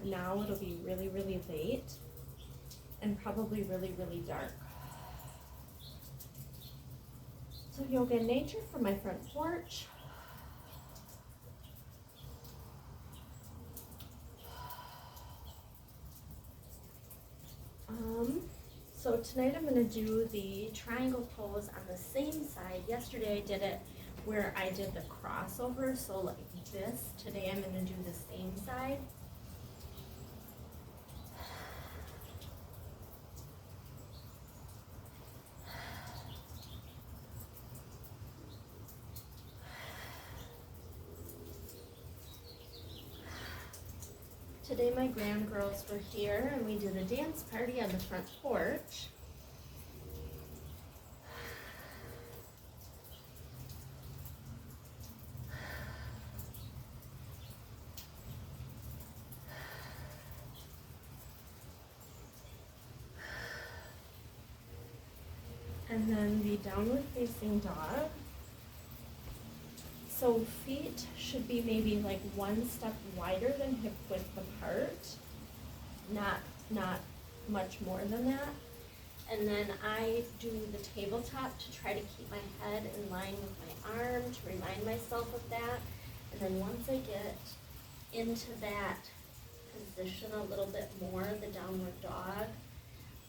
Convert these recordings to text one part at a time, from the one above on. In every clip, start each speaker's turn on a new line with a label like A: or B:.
A: Now it'll be really, really late and probably really, really dark. So yoga in nature from my front porch. So tonight I'm going to do the triangle pose on the same side. Yesterday I did it where I did the crossover, so like this. Today I'm going to do the same side. Today my grand girls were here and we did a dance party on the front porch. And then the downward facing dog. So feet should be maybe like one step wider than hip width apart, not much more than that. And then I do the tabletop to try to keep my head in line with my arm, to remind myself of that. And then once I get into that position a little bit more, the downward dog,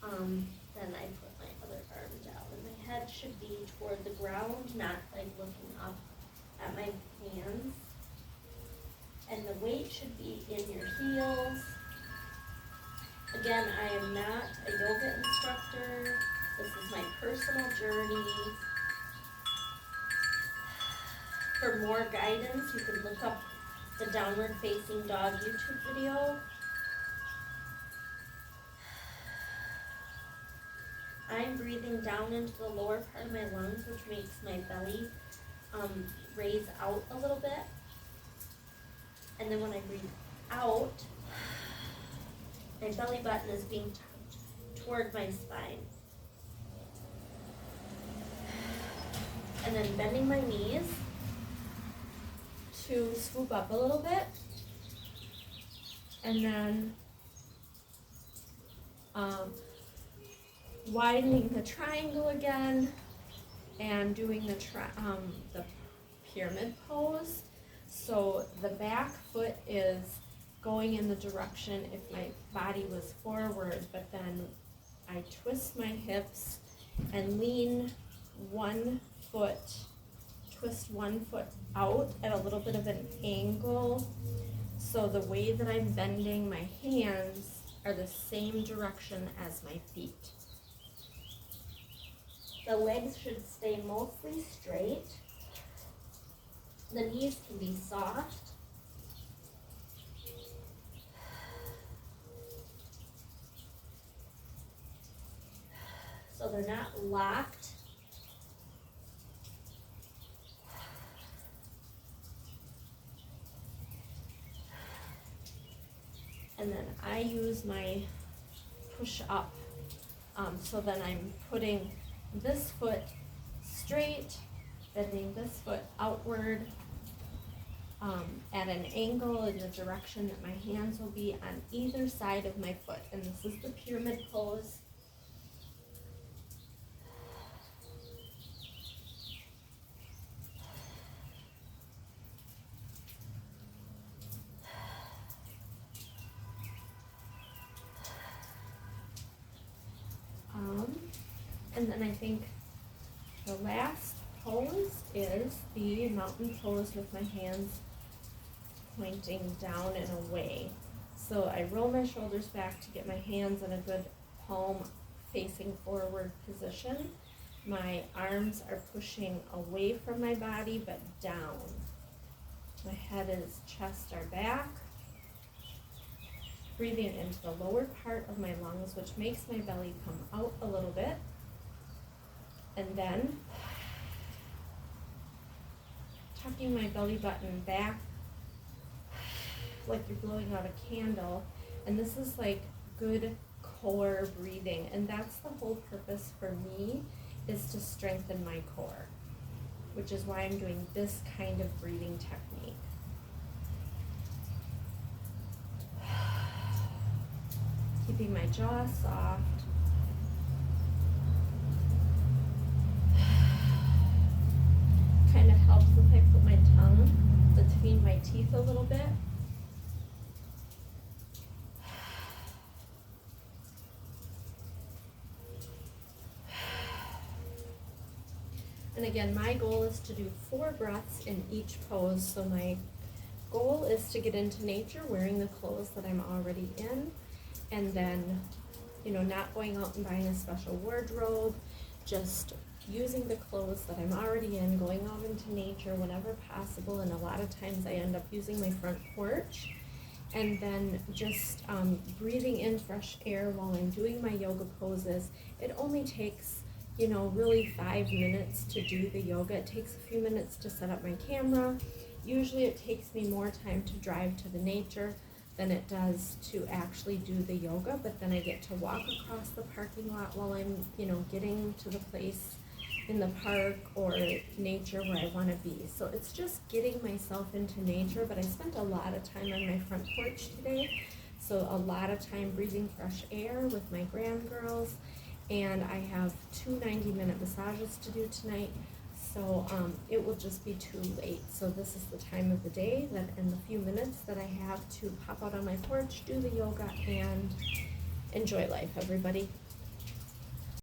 A: then I put my other arm down. And my head should be toward the ground, not like looking up at my hands. And the weight should be in your heels. Again, I am not a yoga instructor. This is my personal journey. For more guidance, you can look up the Downward Facing Dog YouTube video. I'm breathing down into the lower part of my lungs, which makes my belly raise out a little bit. And then when I breathe out, my belly button is being tucked toward my spine. And then bending my knees to swoop up a little bit. And then widening the triangle again and doing the pyramid pose. So the back foot is going in the direction if my body was forward, but then I twist my hips and lean one foot, twist one foot out at a little bit of an angle. So the way that I'm bending my hands are the same direction as my feet. The legs should stay mostly straight. The knees can be soft. So they're not locked. And then I use my push up. So then I'm putting this foot straight, bending this foot outward at an angle in the direction that my hands will be on either side of my foot. And this is the pyramid pose. And then I think the last pose is the mountain pose with my hands pointing down and away. So I roll my shoulders back to get my hands in a good palm facing forward position. My arms are pushing away from my body but down. My head is chest or back. Breathing into the lower part of my lungs, which makes my belly come out a little bit. And then tucking my belly button back like you're blowing out a candle. And this is like good core breathing. And that's the whole purpose for me, is to strengthen my core, which is why I'm doing this kind of breathing technique. keeping my jaw soft. Kind of helps if I put my tongue between my teeth a little bit. And again, my goal is to do 4 breaths in each pose. So my goal is to get into nature wearing the clothes that I'm already in, and then, you know, not going out and buying a special wardrobe, just using the clothes that I'm already in, going out into nature whenever possible. And a lot of times I end up using my front porch, and then just breathing in fresh air while I'm doing my yoga poses. It only takes, you know, really 5 minutes to do the yoga. It takes a few minutes to set up my camera. Usually it takes me more time to drive to the nature than it does to actually do the yoga, but then I get to walk across the parking lot while I'm, you know, getting to the place in the park or nature where I want to be. So it's just getting myself into nature, but I spent a lot of time on my front porch today. So a lot of time breathing fresh air with my grandgirls, and I have 2 90-minute massages to do tonight. So it will just be too late. So this is the time of the day that in the few minutes that I have to pop out on my porch, do the yoga, and enjoy life, everybody.